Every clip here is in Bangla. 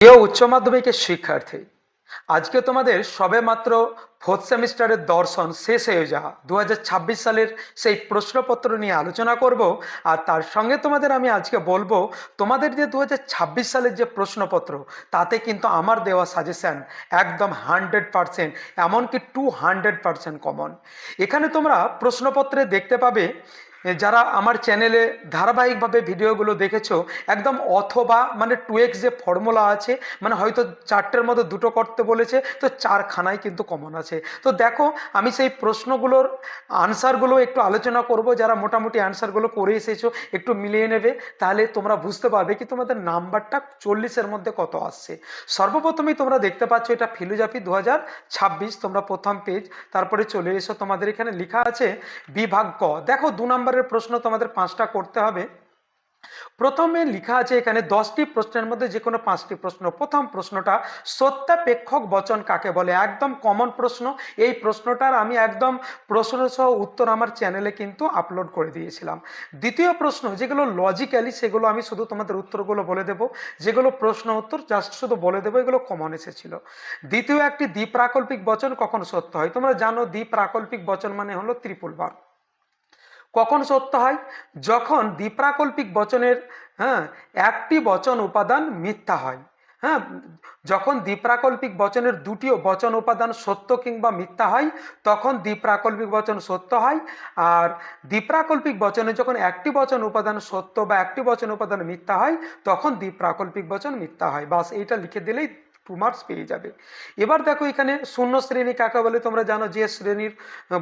প্রিয় উচ্চ মাধ্যমিকের শিক্ষার্থী, আজকে তোমাদের সবেমাত্র ফোর্থ সেমিস্টারের দর্শন শেষ হয়ে যাওয়া 2026 সালের সেই প্রশ্নপত্র নিয়ে আলোচনা করব। আর তার সঙ্গে তোমাদের আমি আজকে বলবো তোমাদের যে 2026 সালের যে প্রশ্নপত্র, তাতে কিন্তু আমার দেওয়া সাজেশন একদম 100%, এমনকি 200% কমন। এখানে তোমরা প্রশ্নপত্রে দেখতে পাবে, যারা আমার চ্যানেলে ধারাবাহিকভাবে ভিডিওগুলো দেখেছো, একদম অথবা মানে 2x যে ফর্মুলা আছে, মানে হয়তো চারটের মধ্যে দুটো করতে বলেছে, তো চারখানায় কিন্তু কমন আছে। তো দেখো, আমি সেই প্রশ্নগুলোর আনসারগুলো একটু আলোচনা করব। যারা মোটামুটি আনসারগুলো করে এসেছো একটু মিলিয়ে নেবে, তাহলে তোমরা বুঝতে পারবে কি তোমাদের নাম্বারটা 40-এর মধ্যে কত আসছে। সর্বপ্রথমেই তোমরা দেখতে পাচ্ছ এটা ফিলোজফি 2026, তোমরা প্রথম পেজ, তারপরে চলে এসো। তোমাদের এখানে লেখা আছে বিভাগ ক। দেখো 2 নম্বরের প্রশ্ন তোমাদের 5টা করতে হবে। প্রথমে লেখা আছে এখানে 10টি প্রশ্নের মধ্যে যে কোনো 5টি প্রশ্ন। প্রথম প্রশ্নটা, সত্যাপেক্ষক বচন কাকে বলে? একদম কমন প্রশ্ন। এই প্রশ্নটার আমি একদম প্রশ্ন সহ উত্তর আমার চ্যানেলে কিন্তু আপলোড করে দিয়েছিলাম। দ্বিতীয় প্রশ্ন, যেগুলো লজিক্যালি, সেগুলো আমি শুধু তোমাদের উত্তরগুলো বলে দেবো। যেগুলো প্রশ্ন উত্তর জাস্ট শুধু বলে দেবো, এগুলো কমন এসেছিল। দ্বিতীয়, একটি দ্বিপ্রাকল্পিক বচন কখন সত্য হয়? তোমরা জানো দ্বিপ্রাকল্পিক বচন মানে হলো ত্রিপুল বার। কখন সত্য হয়? যখন দ্বিপ্রাকল্পিক বচনের একটি বচন উপাদান মিথ্যা হয়। হ্যাঁ, যখন দ্বিপ্রাকল্পিক বচনের দুটি বচন উপাদান সত্য কিংবা মিথ্যা হয়, তখন দ্বিপ্রাকল্পিক বচন সত্য হয়। আর দ্বিপ্রাকল্পিক বচনে যখন একটি বচন উপাদান সত্য বা একটি বচন উপাদান মিথ্যা হয়, তখন দ্বিপ্রাকল্পিক বচন মিথ্যা হয়। বাস এইটা লিখে দিলেই 2 মার্কস পেয়ে যাবে। এবার দেখো এখানে শূন্য শ্রেণী কাকে বলে? তোমরা জানো যে শ্রেণীর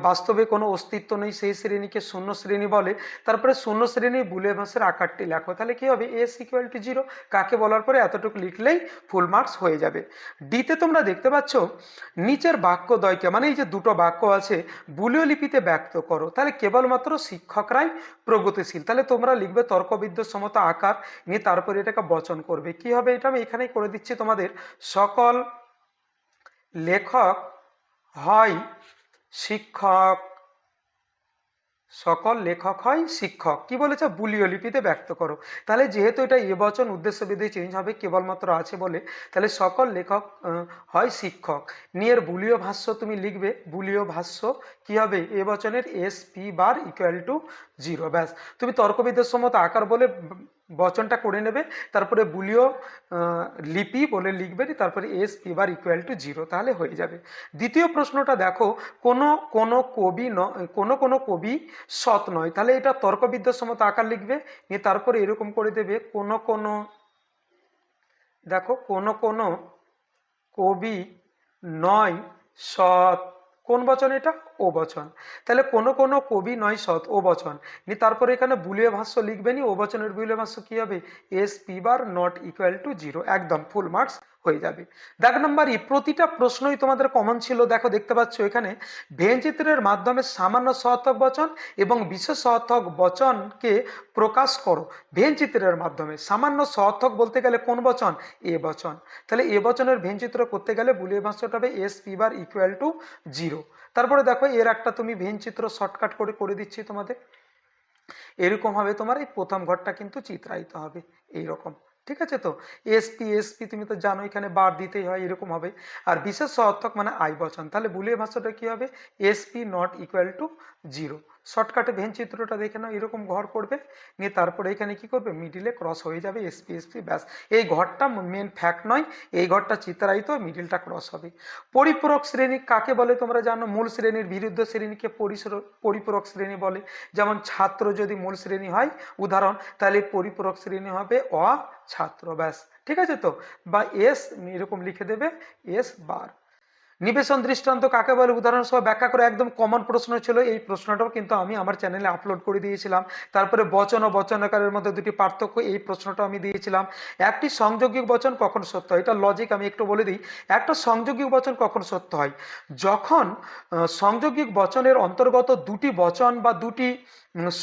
বাস্তবে কোনো অস্তিত্ব নেই, সেই শ্রেণীকে শূন্য শ্রেণী বলে। তারপরে শূন্য শ্রেণীর বুলিয়ান ভাষার আকারটি লেখো, তাহলে কি হবে? এস ইকুয়াল টু 0 কাকে বলার পরে এতটুকু লিখলেই ফুল মার্কস হয়ে যাবে। ডিতে তোমরা দেখতে পাচ্ছ নিচের বাক্যদ্বয়কে, মানে এই যে দুটো বাক্য আছে, বুলীয় লিপিতে ব্যক্ত করো। তাহলে কেবলমাত্র শিক্ষকরাই প্রগতিশীল। তাহলে তোমরা লিখবে তর্কবিদ্যাসম্মত আকার নিয়ে, তারপরে এটাকে বচন করবে। কি হবে? এটা আমি এখানেই করে দিচ্ছি তোমাদের। সকল লেখক হয় শিক্ষক, সকল লেখক হয় শিক্ষক। কি বলেছে? বুলীয় লিপিতে ব্যক্ত করো। তাহলে যেহেতু এটা এ বচন উদ্দেশ্যবিধি চেঞ্জ হবে, কেবলমাত্র আছে বলে, তাহলে সকল লেখক হয় শিক্ষক। নিয়ের বুলীয় ভাষ্য তুমি লিখবে। বুলীয় ভাষ্য কি হবে? এ বচনের S P bar equal to 0। ব্যাস, তুমি তর্কবিদ্যাসম্মত আকার বলে বচনটা করে নেবে, তারপরে বুলীয় লিপি বলে লিখবে, তারপরে S P bar equal to 0, তাহলে হয়ে যাবে। দ্বিতীয় প্রশ্নটা দেখো, কোনো কবি সৎ নয়। তাহলে এটা তর্কবিদ্যাসম্মত আকার লিখবে, নিয়ে তারপরে এরকম করে দেবে দেখো কোনো কবি নয় সৎ। কোন বচন এটা? ও বচন। তাহলে কোনো কবি নয় সৎ, ও বচন। নিয়ে তারপরে এখানে বুলীয় ভাষ্য লিখবে, নি ও বচনের বুলীয় ভাষ্য কি হবে? S P bar not equal to 0। একদম ফুল মার্কস হয়ে যাবে। দেখ নম্বর ই, প্রতিটা প্রশ্নই তোমাদের কমন ছিল। দেখো দেখতে পাচ্ছ এখানে ব্যঞ্জচিত্রের মাধ্যমে সামান্য সহার্থক বচন এবং বিশেষ সহার্থক বচনকে প্রকাশ করো। ব্যঞ্জচিত্রের মাধ্যমে সামান্য সহার্থক বলতে গেলে কোন বচন? এ বচন। তাহলে এ বচনের ব্যঞ্জচিত্র করতে গেলে বুলীয় ভাষ্যটা হবে S P bar equal to 0। তারপরে দেখো এর একটা তুমি ব্যঞ্জচিত্র শর্টকাট করে দিচ্ছি তোমাদের। এরকম হবে তোমার এই প্রথম ঘরটা কিন্তু চিত্রায়িত হবে এইরকম। ঠিক আছে? তো এসপি তুমি তো জানো এখানে বার দিতেই হয়, এরকম হবে। আর বিশেষ সহার্থক মানে আই বচন, তাহলে বুলীয় ভাষাটা কি হবে? SP not equal to 0। শর্টকাটে ভেন চিত্রটা দেখে নাও, এরকম ঘর করবে, নিয়ে তারপরে এখানে কি করবে? মিডিলে ক্রস হয়ে যাবে এসপি। ব্যাস, এই ঘরটা মেন ফ্যাক্ট নয়, এই ঘরটা চিত্রায়িত, মিডিলটা ক্রস হবে। পরিপূরক শ্রেণী কাকে বলে? তোমরা জানো মূল শ্রেণীর বিরুদ্ধ শ্রেণীকে পরিপূরক শ্রেণী বলে। যেমন ছাত্র যদি মূল শ্রেণী হয় উদাহরণ, তাহলে পরিপূরক শ্রেণী হবে ছাত্র। ব্যাস, ঠিক আছে? তো বা এস এরকম লিখে দেবে, এস বার। নিবেশন দৃষ্টান্ত কাকে বলে? উদাহরণ সহ ব্যাখ্যা করে। একদম কমন প্রশ্ন ছিল, এই প্রশ্নটাও কিন্তু আমি আমার চ্যানেলে আপলোড করে দিয়েছিলাম। তারপরে বচন ও বচনাকারের মধ্যে দুটি পার্থক্য, এই প্রশ্নটা আমি দিয়েছিলাম। একটি সংযোগিক বচন কখন সত্য হয়? এটা লজিক আমি একটু বলে দিই। একটা সংযোগিক বচন কখন সত্য হয়? যখন সংযোগিক বচনের অন্তর্গত দুটি বচন বা দুটি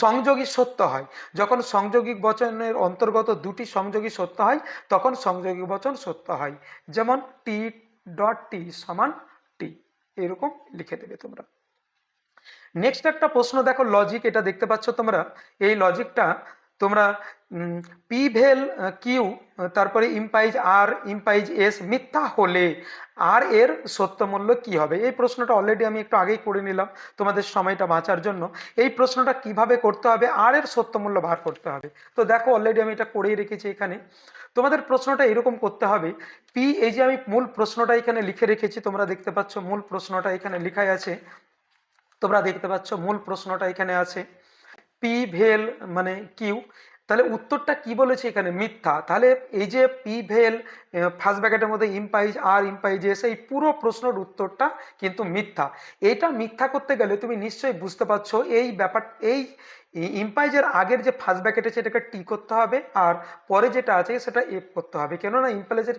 সংযোগী সত্য হয়। যখন সংযোগিক বচনের অন্তর্গত দুটি সংযোগী সত্য হয়, তখন সংযোগিক বচন সত্য হয়। যেমন টি ডট টি সমান টি, এরকম লিখে দেবে তোমরা। নেক্সট একটা প্রশ্ন দেখো, লজিক, এটা দেখতে পাচ্ছ তোমরা। এই লজিকটা তোমরা পি ভেল কিউ তারপরে ইম্পাইজ আর ইম্পাইজ এস মিথ্যা হলে আর এর সত্য মূল্য কি হবে? এই প্রশ্নটা অলরেডি আমি একটু আগেই করে নিলাম তোমাদের সময়টা বাঁচার জন্য। এই প্রশ্নটা কিভাবে করতে হবে, আর এর সত্য মূল্য বার করতে হবে। তো দেখো অলরেডি আমি এটা করেই রেখেছি এখানে। তোমাদের প্রশ্নটা এরকম করতে হবে, পি, এই যে আমি মূল প্রশ্নটা এখানে লিখে রেখেছি, তোমরা দেখতে পাচ্ছ মূল প্রশ্নটা এখানে লেখাই আছে, তোমরা দেখতে পাচ্ছ মূল প্রশ্নটা এখানে আছে, পি ভেল মানে কিউ। তাহলে উত্তরটা কি বলেছে এখানে? মিথ্যা। তাহলে এই যে পি ভেল ফার্স্ট ব্র্যাকেটের মধ্যে ইম্পাইজ আর ইম্পাইজ এস, এই পুরো প্রশ্নের উত্তরটা কিন্তু মিথ্যা। এইটা মিথ্যা করতে গেলে তুমি নিশ্চয়ই বুঝতে পারছো এই ব্যাপার, এই ইম্পাইজের আগের যে ফার্স্ট ব্র্যাকেট আছে এটাকে টি করতে হবে, আর পরে যেটা আছে সেটা এফ করতে হবে, কেননা ইম্পাইজের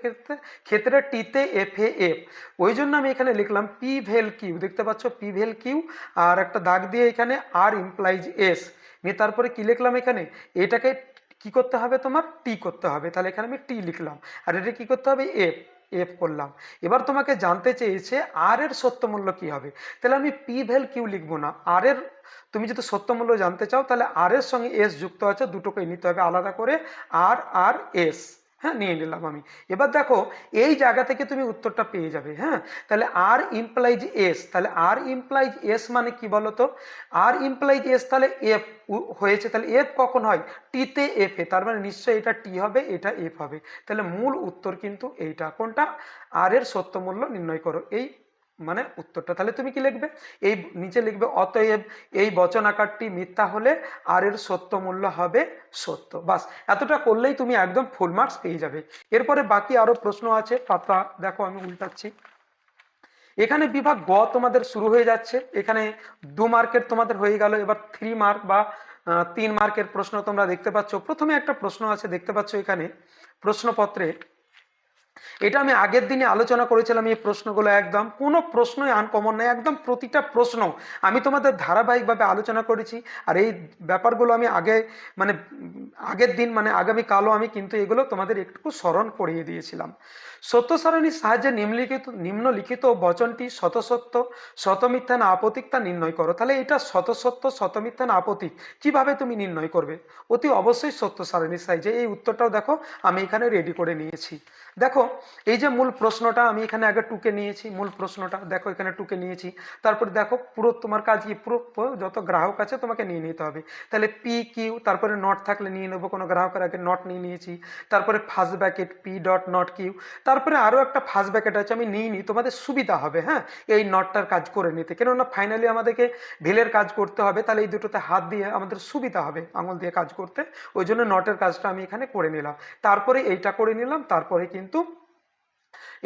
ক্ষেত্রে টিতে এফ এ এফ। ওই জন্য আমি এখানে লিখলাম পি ভেল কিউ, দেখতে পাচ্ছ পি ভেল কিউ, আর একটা দাগ দিয়ে এখানে আর ইমপ্লাইজ এস নিয়ে তারপরে কি লিখলাম এখানে, এটাকে কি করতে হবে তোমার? টি করতে হবে। তাহলে এখানে আমি টি লিখলাম, আর এটা কি করতে হবে? এফ, এফ করলাম। এবার তোমাকে জানতে চেয়েছে আর এর সত্য মূল্য কি হবে। তাহলে আমি পি ভ্যাল কিউ লিখবো না, আর এর, তুমি যদি সত্য মূল্য জানতে চাও তাহলে আর এর সঙ্গে এস যুক্ত আছে, দুটোকেই নিতে হবে আলাদা করে, আর আর এস। হ্যাঁ, নিয়ে নিলাম আমি। এবার দেখো এই জায়গা থেকে তুমি উত্তরটা পেয়ে যাবে। হ্যাঁ, তাহলে আর ইমপ্লাইজ এস, তাহলে আর ইমপ্লাইজ এস মানে কি বলতো? আর ইমপ্লাইজ এস, তাহলে এফ হয়েছে, তাহলে এফ কখন হয়? টিতে এফ এ, তার মানে নিশ্চয়ই এটা টি হবে, এটা এফ হবে। তাহলে মূল উত্তর কিন্তু এইটা। কোনটা? আর এর সত্য মূল্য নির্ণয় করো, এই মানে উত্তরটা। তাহলে তুমি কি লিখবে? এই নিচে লিখবে অতএব এই বচন আকারটি মিথ্যা হলে আর এর সত্য মূল্য হবে সত্য। বাস, এতটা করলেই তুমি একদম ফুল মার্কস পেয়ে যাবে। এরপরে বাকি আরো প্রশ্ন আছে, পাতা দেখো আমি উল্টাচ্ছি। এখানে বিভাগ গ তোমাদের শুরু হয়ে যাচ্ছে। এখানে 2 মার্কের তোমাদের হয়ে গেল, এবার 3 মার্ক বা 3 মার্কের প্রশ্ন তোমরা দেখতে পাচ্ছ। প্রথমে একটা প্রশ্ন আছে, দেখতে পাচ্ছ এখানে প্রশ্নপত্রে, এটা আমি আগের দিনে আলোচনা করেছিলাম। এই প্রশ্নগুলো একদম কোনো প্রশ্নই আনকমন নয়, একদম প্রতিটা প্রশ্ন আমি তোমাদের ধারাবাহিকভাবে আলোচনা করেছি। আর এই ব্যাপারগুলো আমি আগে মানে আগের দিন মানে আগামীকালও আমি কিন্তু এগুলো তোমাদের একটু স্মরণ করিয়ে দিয়েছিলাম। সত্য সারণীর সাহায্যে নিম্নলিখিত বচনটি শতসত্য শতমিথ্যা না আপতিক তা নির্ণয় করো। তাহলে এটা শতসত্য শতমিথ্যা না আপতিক কিভাবে তুমি নির্ণয় করবে? অতি অবশ্যই সত্য সারণীর সাহায্যে। এই উত্তরটাও দেখো আমি এখানে রেডি করে নিয়েছি। দেখো এই যে মূল প্রশ্নটা আমি এখানে আগে টুকে নিয়েছি, মূল প্রশ্নটা দেখো এখানে টুকে নিয়েছি। তারপরে দেখো পুরো তোমার কাজ কি, পুরো যত গ্রাহক আছে তোমাকে নিয়ে নিতে হবে। তাহলে পি কিউ, তারপরে নট থাকলে নিয়ে নেবো, কোনো গ্রাহকের আগে নট নিয়ে নিয়েছি। তারপরে first bracket P dot not Q, তারপরে আরও একটা ফার্স্ট ব্র্যাকেট আছে আমি নিই নি, তোমাদের সুবিধা হবে হ্যাঁ এই নটটার কাজ করে নিতে, কেননা ফাইনালি আমাদেরকে ভেলের কাজ করতে হবে। তাহলে এই দুটোতে হাত দিয়ে আমাদের সুবিধা হবে আঙুল দিয়ে কাজ করতে, ওই জন্য নটের কাজটা আমি এখানে করে নিলাম। তারপরে এইটা করে নিলাম, তারপরে কিন্তু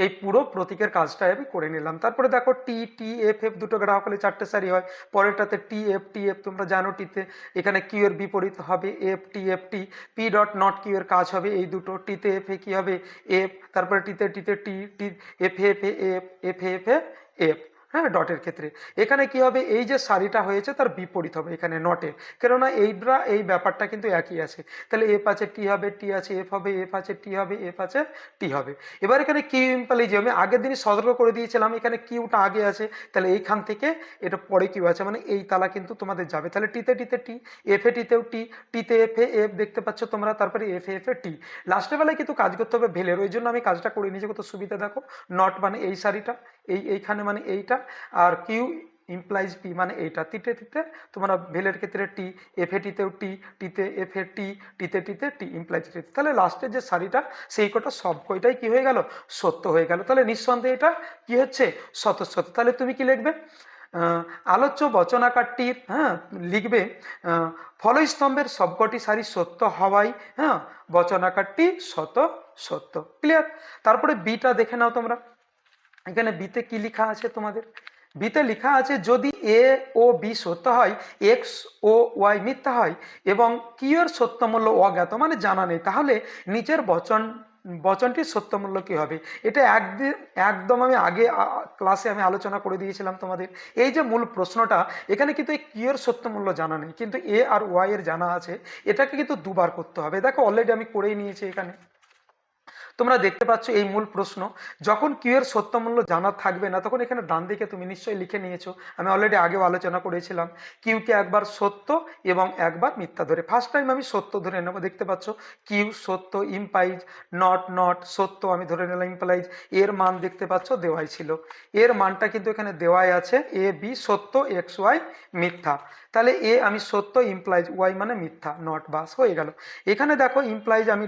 এই পুরো প্রতীকের কাজটা আমি করে নিলাম। তারপরে দেখো টি টি এফ এফ, দুটো গ্রাহক হলে 4টে সারি হয়। পরেরটাতে টি এফ, তোমরা জানো টিতে এখানে কিউ এর বিপরীত হবে F T, P dot not Q এর কাজ হবে এই দুটো। টিতে এফ এ কি হবে? এফ, তারপরে টিতে T, T F F F, F F. হ্যাঁ, ডটের ক্ষেত্রে এখানে কি হবে? এই যে সারিটা হয়েছে তার বিপরীত হবে এখানে নটের, কেননা এই ব্যাপারটা কিন্তু একই আছে। তাহলে এফ আছে টি হবে, টি আছে এফ হবে, এফ আছে টি হবে, এফ আছে টি হবে। এবার এখানে কিউ ইম্প্লাইজ, আমি আগের দিনই সতর্ক করে দিয়েছিলাম এখানে কিউটা আগে আছে, তাহলে এইখান থেকে এটা পরে কিউ আছে, মানে এই তালা কিন্তু তোমাদের যাবে। তাহলে টিতে টি, এফ এ টিতেও টি, টিতে এফ এফ দেখতে পাচ্ছ তোমরা, তারপরে এফ এ টি। লাস্টের বেলায় কিন্তু কাজ করতে হবে ভেলের, ওই জন্য আমি কাজটা করে নিয়েছি কত সুবিধা দেখো। নট মানে এই সারিটা, এইখানে মানে এইটা, আর কিউ ইমপ্লাইজ পি মানে এইটা। টিতে তোমরা ভেলের ক্ষেত্রে টি, এফ এ টিতেও টি, টিতে এফ এ টি, টিতে টি ইমপ্লাইজ টি। তাহলে লাস্টের যে সারিটা সেই কটা সব কয়টাই কি হয়ে গেল? সত্য হয়ে গেল। তাহলে নিঃসন্দেহে এটা কি হচ্ছে? সত্য। তাহলে তুমি কি লিখবে? আলোচ্য বচনাকারটির লিখবে ফলস্তম্ভের সবকটি সারি সত্য হওয়াই বচনাকারটি সত্য। ক্লিয়ার? তারপরে বিটা দেখে নাও তোমরা, এখানে বিতে কি লেখা আছে তোমাদের? বিতে লেখা আছে যদি এ ও বি সত্য হয়, এক্স ও ওয়াই মিথ্যা হয় এবং কিউ এর সত্য মূল্য অজ্ঞাত মানে জানা নেই, তাহলে নিচের বচনটির সত্য মূল্য কি হবে? এটা একদম আমি আগে ক্লাসে আমি আলোচনা করে দিয়েছিলাম তোমাদের। এই যে মূল প্রশ্নটা, এখানে কিন্তু এই কিউ এর সত্য মূল্য জানা নেই, কিন্তু এ আর ওয়াই এর জানা আছে। এটাকে কিন্তু দুবার করতে হবে। দেখো অলরেডি আমি করেই নিয়েছি এখানে। তোমরা দেখতে পাচ্ছ এই মূল প্রশ্ন, যখন কিউ এর সত্য মূল্য জানা থাকবে না তখন এখানে ডান দিকে তুমি নিশ্চয়ই লিখে নিয়েছো, আমি অলরেডি আগেও আলোচনা করেছিলাম, কিউকে একবার সত্য এবং একবার মিথ্যা ধরে, ফার্স্ট টাইম আমি সত্য ধরে নেব। দেখতে পাচ্ছ কিউ সত্য, ইমপ্লাইজ নট নট সত্য আমি ধরে নিলাম, ইমপ্লাইজ এর মান দেখতে পাচ্ছ দেওয়াই ছিল, এর মানটা কিন্তু এখানে দেওয়াই আছে, এ বি সত্য, এক্স ওয়াই মিথ্যা, তাহলে এ আমি সত্য, ইমপ্লাইজ ওয়াই মানে মিথ্যা, নট বাস হয়ে গেল। এখানে দেখো ইমপ্লাইজ আমি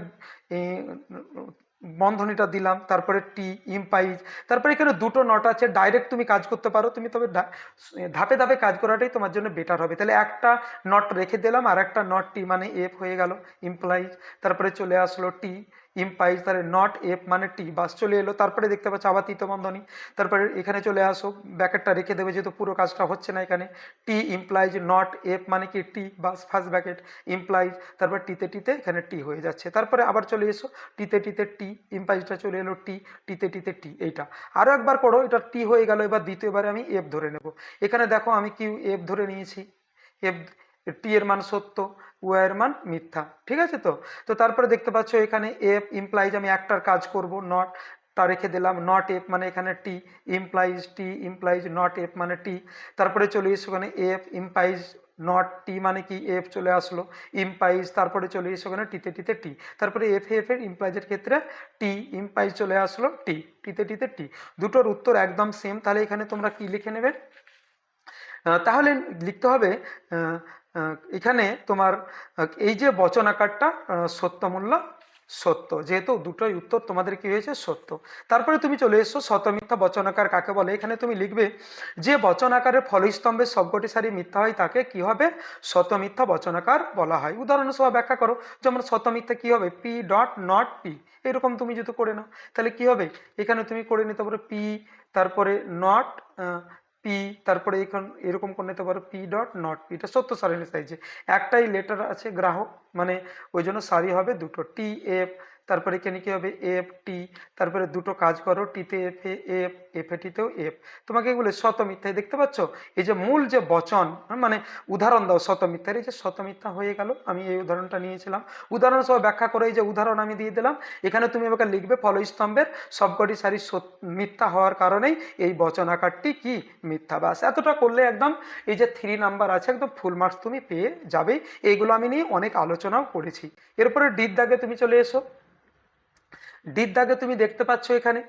বন্ধনীটা দিলাম, তারপরে টি ইমপ্লাইজ, তারপরে এখানে দুটো নট আছে, ডাইরেক্ট তুমি কাজ করতে পারো তুমি, তবে ধাপে ধাপে কাজ করাটাই তোমার জন্য বেটার হবে। তাহলে একটা নট রেখে দিলাম, আর একটা নট টি মানে এফ হয়ে গেল ইমপ্লাইজ, তারপরে চলে আসলো টি ইমপ্লাইজ, তাহলে নট এফ মানে টি বাস চলে এলো, তারপরে দেখতে পাচ্ছ আবার তৃতীয় বন্ধনী, তারপরে এখানে চলে আসো, ব্যাকেটটা রেখে দেবে যেহেতু পুরো কাজটা হচ্ছে না এখানে, টি ইমপ্লাইজ নট এফ মানে কি টি বাস ফার্স্ট ব্যাকেট ইমপ্লাইজ, তারপর টিতে টিতে এখানে টি হয়ে যাচ্ছে, তারপরে আবার চলে এসো টিতে টিতে টি, ইমপ্লাইজটা চলে এলো টি, টিতে টিতে টি, এইটা আরও একবার করো, এটা টি হয়ে গেল, এবার দ্বিতীয়বারে আমি এফ ধরে নেব, এখানে দেখো আমি কিউ এফ ধরে নিয়েছি, এফ টি এর মান সত্য, ওয়াই এর মান মিথ্যা, ঠিক আছে। তো তো তারপরে দেখতে পাচ্ছ এখানে এফ ইমপ্লাইজ আমি একটার কাজ করব, নট টা রেখে দিলাম, নট এফ মানে এখানে টি ইমপ্লাইজ নট এফ মানে টি, তারপরে চলে এসো ওখানে এফ ইমপ্লাইজ নট টি মানে কি এফ চলে আসলো ইমপ্লাইজ, তারপরে চলে এসো ওখানে টিতে টিতে টি, তারপরে এফ এফ এর ইমপ্লাইজের ক্ষেত্রে টি ইমপ্লাইজ চলে আসলো টি, টিতে টিতে টি, দুটোর উত্তর একদম সেম। তাহলে এখানে তোমরা কি লিখে নেবে, তাহলে লিখতে হবে এখানে তোমার এই যে বচন আকারটা সত্যমূল্য সত্য, যেহেতু দুটোই উত্তর তোমাদের কি হয়েছে সত্য। তারপরে তুমি চলে এসছো সত্য মিথ্যা বচন আকার কাকে বলে, এখানে তুমি লিখবে যে বচন আকারের ফলস্তম্ভের সবকটি সারি মিথ্যা হয় তাকে কি হবে, সত্য মিথ্যা বচন আকার বলা হয়। উদাহরণ সহ ব্যাখ্যা করো, যেমন সত্য মিথ্যা কি হবে, পি ডট নট পি, এরকম তুমি যদি করে নাও তাহলে কি হবে, এখানে তুমি করে নিতে পারো পি তারপরে নট পি, তারপরে এখন এরকম করে নিতে পারো পি ডট নট পি, এটা সত্য সারণী সাইজে, একটাই লেটার আছে গ্রাহক মানে ওই জন্য সারি হবে দুটো, টি এফ, তারপরে এখানে কি হবে এফ টি, তারপরে দুটো কাজ করো টিতে এফ এ এফ, এফ এ টিতেও এফ, তোমাকে এগুলো শত মিথ্যায় দেখতে পাচ্ছ, এই যে মূল যে বচন মানে উদাহরণ দাও শত মিথ্যার, এই যে শত মিথ্যা হয়ে গেল, আমি এই উদাহরণটা নিয়েছিলাম, উদাহরণ সহ ব্যাখ্যা করে এই যে উদাহরণ আমি দিয়ে দিলাম, এখানে তুমি আমাকে লিখবে ফলস্তম্ভের সবকটি সারি মিথ্যা হওয়ার কারণেই এই বচন আকারটি কি মিথ্যা, বাস এতটা করলে একদম এই যে 3 নাম্বার আছে একদম ফুল মার্কস তুমি পেয়ে যাবে। এইগুলো আমি নিয়ে অনেক আলোচনাও করেছি। এরপরে ডির দাগে তুমি চলে এসো, ডির দাগে তুমি দেখতে পাচ্ছ এখানে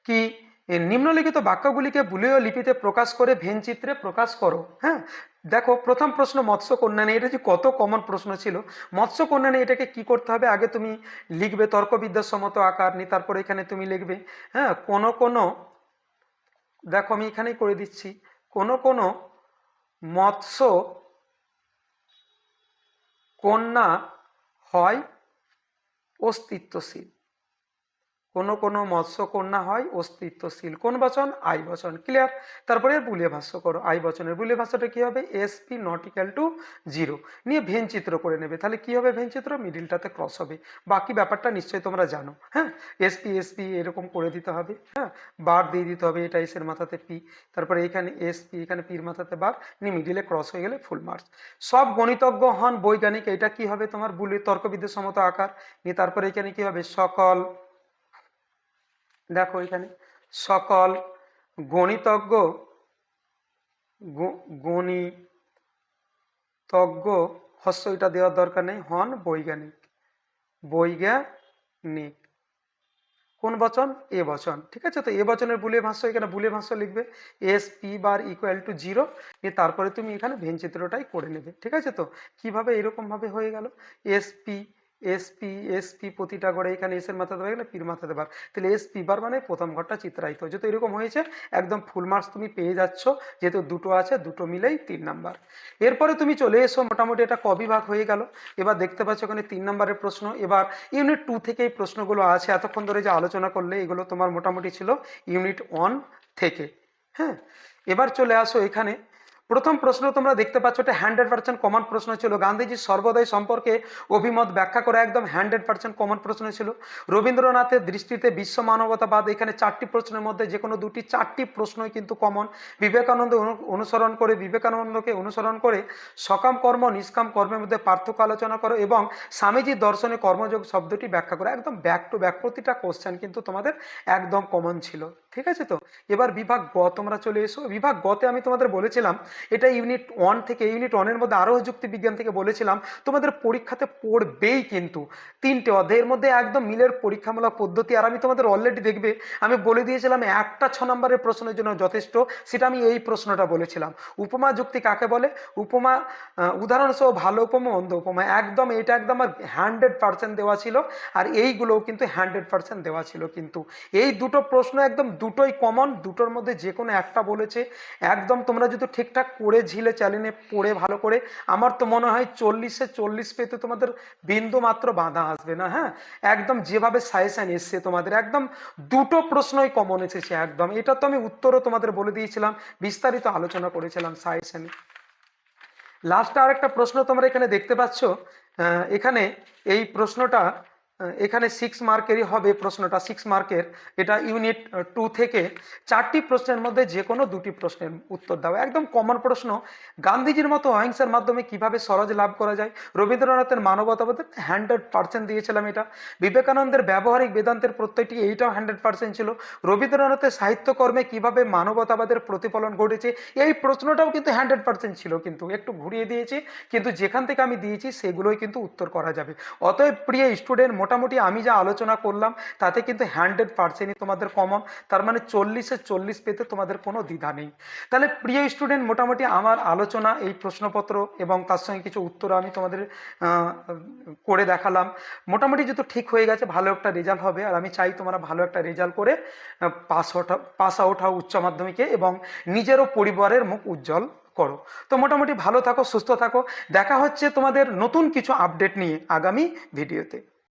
কি নিম্নলিখিত বাক্যগুলিকে বুলীয় লিপিতে প্রকাশ করে ভেন চিত্রে প্রকাশ করো। হ্যাঁ, দেখো প্রথম প্রশ্ন মৎস্যকন্যা নিয়ে, এটা যে কত কমন প্রশ্ন ছিল, মৎস্যকন্যা নিয়ে এটাকে কি করতে হবে, আগে তুমি লিখবে তর্কবিদ্যাসম্মত আকার নিয়ে, তারপরে এখানে তুমি লিখবে হ্যাঁ কোনো কোনো, দেখো আমি এখানেই করে দিচ্ছি, কোনো কোনো মৎস্য কন্যা হয় অস্তিত্বশীল, কোনো কোনো মৎস্যকন্যা হয় অস্তিত্বশীল, কোন বচন, আই বচন, ক্লিয়ার। তারপরে বুলিয়ে ভাষ্য করো, আই বচনের বুলিয়ে ভাষ্যটা কি হবে, এসপি নট ইকাল টু 0 নিয়ে ভেন চিত্র করে নেবে, তাহলে কি হবে ভেন চিত্র, মিডিলটাতে ক্রস হবে, বাকি ব্যাপারটা নিশ্চয়ই তোমরা জানো। হ্যাঁ, এসপি এসপি এরকম করে দিতে হবে, হ্যাঁ বার দিয়ে দিতে হবে, এটা এসের মাথাতে পি, তারপরে এখানে এসপি এখানে পির মাথাতে বার নিয়ে মিডিলে ক্রস হয়ে গেলে ফুল মার্কস। সব গণিতজ্ঞ হন বৈজ্ঞানিক, এটা কি হবে তোমার বুলি তর্কবিদ্যাসম্মত আকার নিয়ে, তারপরে এখানে কি হবে সকল, দেখো এখানে সকল গণিতজ্ঞ গণিতজ্ঞ হস্য এটা দেওয়ার দরকার নেই, হন বৈজ্ঞানিক, বৈজ্ঞানিক কোন বচন, এ বচন, ঠিক আছে। তো এ বচনের বুলিয়ে ভাষ্য, এখানে বুলিয়ে ভাষ্য লিখবে S P bar equal to 0 নিয়ে তারপরে তুমি এখানে ভেন চিত্রটাই করে নেবে, ঠিক আছে। তো কিভাবে এরকম ভাবে হয়ে গেল, এস পি এসপি এসপি প্রতিটা করে এখানে এস এর মাথাতে বার এখানে পির মাথাতে বার, তাহলে এস পি বার মানে প্রথম ঘরটা চিত্রায়িত, যেহেতু এরকম হয়েছে একদম ফুল মার্কস তুমি পেয়ে যাচ্ছ, যেহেতু দুটো আছে দুটো মিলেই 3 নাম্বার। এরপরে তুমি চলে এসো, মোটামুটি এটা ক বিভাগ হয়ে গেল। এবার দেখতে পাচ্ছ ওখানে 3 নাম্বারের প্রশ্ন, এবার ইউনিট 2 থেকে এই প্রশ্নগুলো আছে, এতক্ষণ ধরে যে আলোচনা করলে এগুলো তোমার মোটামুটি ছিল ইউনিট 1 থেকে। হ্যাঁ, এবার চলে আসো এখানে প্রথম প্রশ্ন তোমরা দেখতে পাচ্ছ, এটা 100% কমন প্রশ্ন ছিল। গান্ধীজির সর্বোদয় সম্পর্কে অভিমত ব্যাখ্যা করা একদম 100% কমন প্রশ্ন ছিল। রবীন্দ্রনাথের দৃষ্টিতে বিশ্ব মানবতাবাদ, এখানে 4টি প্রশ্নের মধ্যে যে কোনো দুটি, 4টি প্রশ্নই কিন্তু কমন। বিবেকানন্দকে অনুসরণ করে সকাম কর্ম নিষ্কাম কর্মের মধ্যে পার্থক্য আলোচনা করো এবং স্বামীজির দর্শনে কর্মযোগ শব্দটি ব্যাখ্যা করো। একদম ব্যাক টু ব্যাক প্রতিটা কোশ্চেন কিন্তু তোমাদের একদম কমন ছিল। ঠিক আছে, তো এবার বিভাগ গ তোমরা চলে এসো। বিভাগ গতে আমি তোমাদের বলেছিলাম এটা ইউনিট 1 থেকে, ইউনিট 1 এর মধ্যে আরও যুক্তি বিজ্ঞান থেকে বলেছিলাম তোমাদের পরীক্ষাতে পড়বেই কিন্তু 3টে অধ্যায়ের মধ্যে একদম মিলের পরীক্ষামূলক পদ্ধতি। আর আমি তোমাদের অলরেডি দেখবে আমি বলে দিয়েছিলাম একটা 6 নম্বরের প্রশ্নের জন্য যথেষ্ট, সেটা আমি এই প্রশ্নটা বলেছিলাম। উপমা যুক্তি কাকে বলে? উপমা উদাহরণ সহ ভালো উপমা মন্দ উপমা, একদম এটা একদম আর 100% দেওয়া ছিল। আর এইগুলোও কিন্তু 100% দেওয়া ছিল। কিন্তু এই দুটো প্রশ্ন একদম দুটোই কমন, দুটোর মধ্যে যে কোনো একটা বলেছে। একদম তোমরা যদি ঠিকঠাক করে ঝিলে চ্যালেঞ্জে পড়ে ভালো করে, আমার তো মনে হয় 40-এ 40 পেতে তোমাদের বিন্দু মাত্র বাধা আসবে না। হ্যাঁ, একদম যেভাবে সাজেশন এসছে তোমাদের একদম দুটো প্রশ্নই কমন এসেছে একদম। এটা তো আমি উত্তরও তোমাদের বলে দিয়েছিলাম, বিস্তারিত আলোচনা করেছিলাম সাজেশনে। লাস্টে আর একটা প্রশ্ন তোমরা এখানে দেখতে পাচ্ছ। এখানে এই প্রশ্নটা এখানে 6 মার্কেরই হবে প্রশ্নটা, 6 মার্কের। এটা ইউনিট 2 থেকে 4টি প্রশ্নের মধ্যে যে কোনো 2টি প্রশ্নের উত্তর দাও। একদম কমন প্রশ্ন। গান্ধীজির মতো অহিংসার মাধ্যমে কিভাবে স্বরাজ লাভ করা যায়? রবীন্দ্রনাথের মানবতাবাদের 100% দিয়েছিলাম এটা। বিবেকানন্দের ব্যবহারিক বেদান্তের প্রত্যয়টি, এইটাও 100% ছিল। রবীন্দ্রনাথের সাহিত্যকর্মে কিভাবে মানবতাবাদের প্রতিফলন ঘটেছে, এই প্রশ্নটাও কিন্তু 100% ছিল, কিন্তু একটু ঘুরিয়ে দিয়েছি, কিন্তু যেখান থেকে আমি দিয়েছি সেগুলোই কিন্তু উত্তর করা যাবে। অতএব প্রিয় স্টুডেন্ট, মোটামুটি আমি যা আলোচনা করলাম তাতে কিন্তু 100%ই তোমাদের কমন। তার মানে 40-এ 40 পেতে তোমাদের কোনো দ্বিধা নেই। তাহলে প্রিয় স্টুডেন্ট, মোটামুটি আমার আলোচনা এই প্রশ্নপত্র এবং তার সঙ্গে কিছু উত্তর আমি তোমাদের করে দেখালাম। মোটামুটি যেহেতু ঠিক হয়ে গেছে, ভালো একটা রেজাল্ট হবে। আর আমি চাই তোমরা ভালো একটা রেজাল্ট করে পাস আউট হও উচ্চ মাধ্যমিকে এবং নিজেরও পরিবারের মুখ উজ্জ্বল করো। তো মোটামুটি ভালো থাকো, সুস্থ থাকো। দেখা হচ্ছে তোমাদের নতুন কিছু আপডেট নিয়ে আগামী ভিডিওতে।